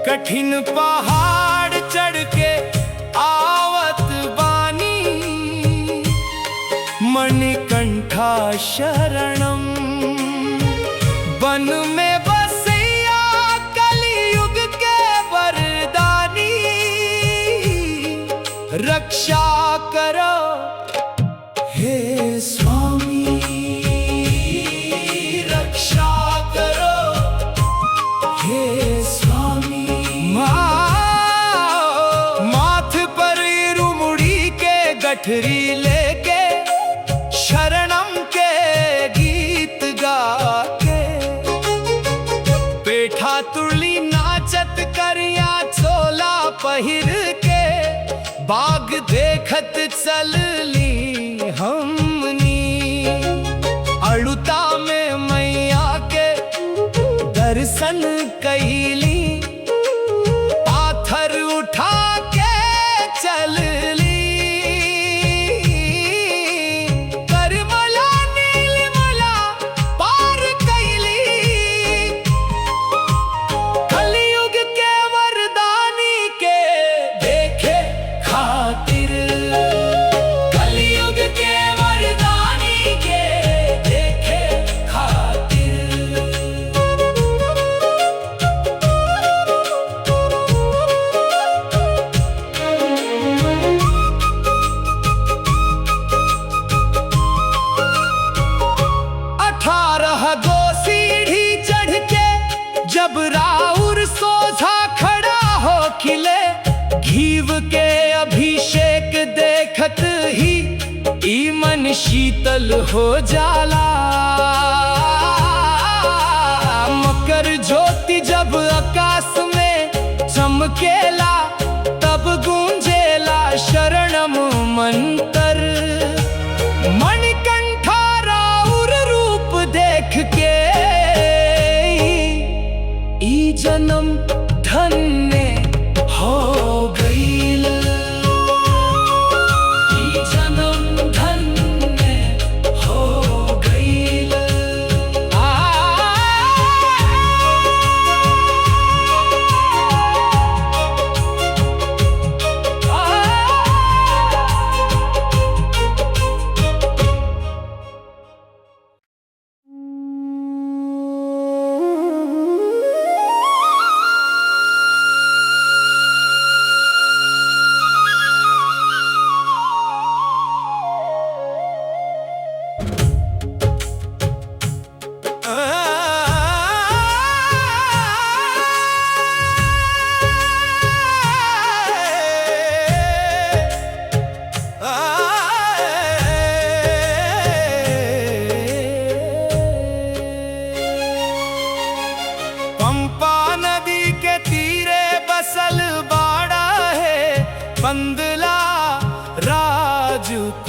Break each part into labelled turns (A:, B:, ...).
A: कठिन पहाड़ चढ़ के आवत बानी, मणिकंठा शरणम। वन में बसैया कलयुग के वरदानी, रक्षा करो हे स्वामी, रक्षा करो हे स्वामी। माथ पर रुमुड़ी के गठरी लेके, शरणम के गीत गा के, पेठा तुरली नाचत करिया चोला पहिर के, बाग देखत चलली हमनी। अड़ुता में मैया के दर्शन कैली, पाथर उठा के चलली। करमला नीलमला पार कैली, कलयुग के वरदानी के देखे खातिर, कलयुग के वरदानी के देखे खातिर। गो सीढ़ी चढ़ के जब राउर सोझा खड़ा हो खिले, घीव के अभिषेक देखत ही ई मन शीतल हो जाला। मकर ज्योति जब आकाश में चमकेला, तब गूंजेला शरणम मंत्र। मणिकंठा राउर रूप देख के ई जन्म धन्य हो गईल, ई जन्म धन्य हो गईल। बंदला राजकुमार,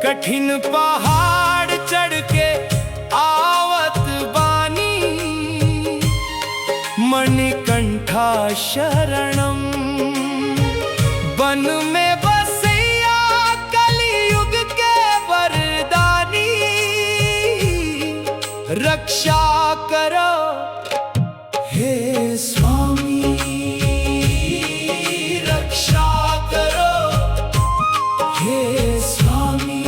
A: कठिन पहाड़ चढ़ के आवत बानी, मणिकंठा शरणम। वन में बसैया कलयुग के वरदानी, रक्षा करो हे स्वामी, रक्षा करो हे स्वामी।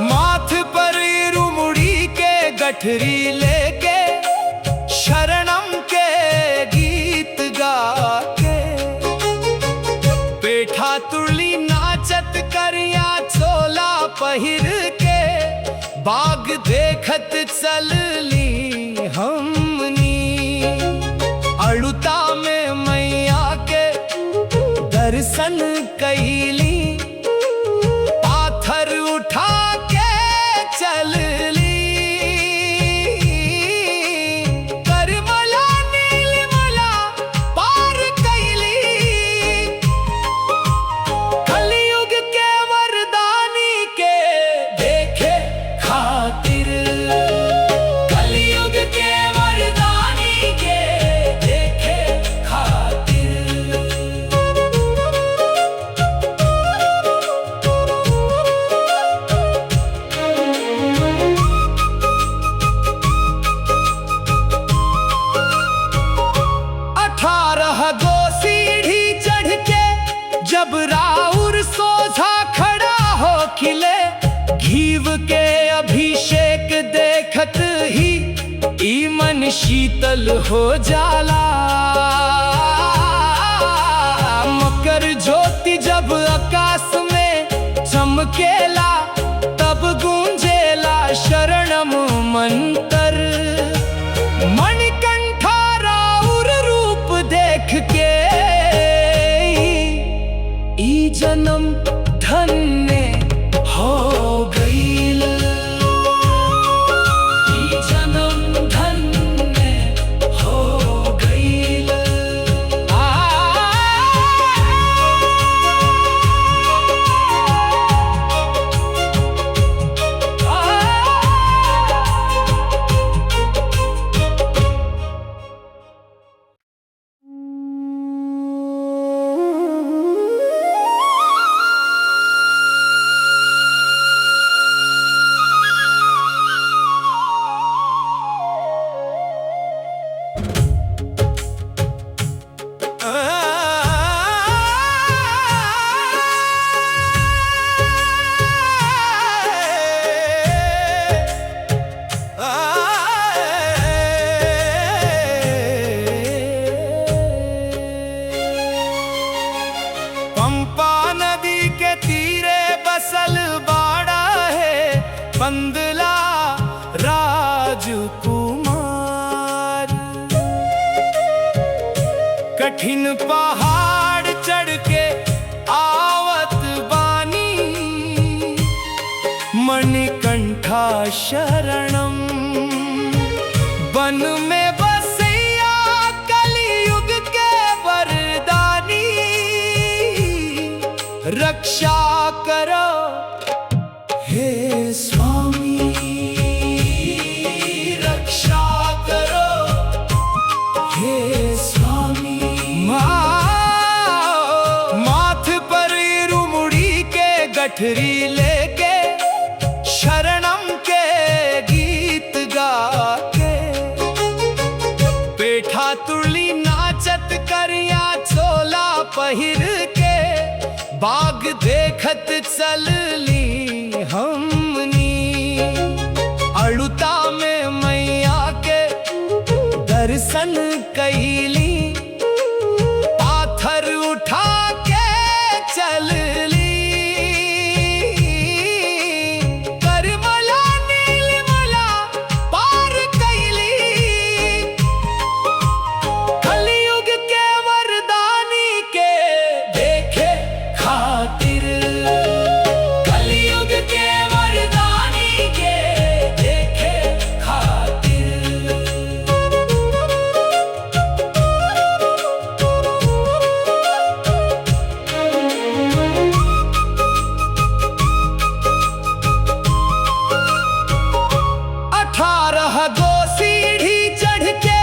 A: माथ पर रुमुड़ी के गठरी लेके, शरणम के गीत गा के, पेठा तुरली नाचत करिया चोला पहिर के, बाग देखत चलली हमनी। अड़ुता में मैया के दर्शन कैली, पाथर उठा के चलली। करमला नीलमला पार कैली, कलयुग के वरदानी के देखे खातिर, कलयुग के वरदानी के देखे खातिर। शीतल हो जाला। मकर ज्योति जब आकाश में चमकेला, तब गूंजेला शरणम मंतर। मणिकंठा राउर रूप देख के ई जन्म धन्य हो गईल। ई जन्म धन्य हो गईल। पंपा नदी के तीरे बसल बाड़ा है बंदला राजकुमार। कठिन पहाड़ चढ़ के आवत बानी, मणिकंठा शरणम। वन में बसैया कलियुग के वरदानी, रक्षा करो हे स्वामी, रक्षा करो हे स्वामी। माथ पर रुमुड़ी के गठरी लेके शरणम के गीत गा के, पेठा तुरली नाचत करिया चोला पहिर के, बाग देखत चलली हमनी। अड़ुता में मैया के दर्शन कैली, पाथर उठा के चलली। करमला नीलमला पार कैली, कलयुग के वरदानी के देखे खातिर। कलयुग के वरदानी के देखे खातिर। गो सीढ़ी चढ़ के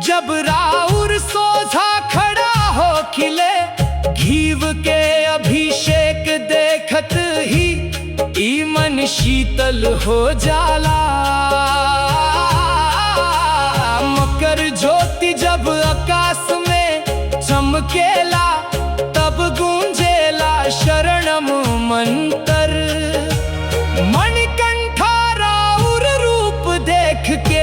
A: जब राउर सोझा खड़ा हो खिले, घीव के अभिषेक देखत ही ई मन शीतल हो जाला। मकर ज्योति जब आकाश में चमकेला, तब गूंजेला शरणम मंतर। मणिकंठा राउर रूप देख के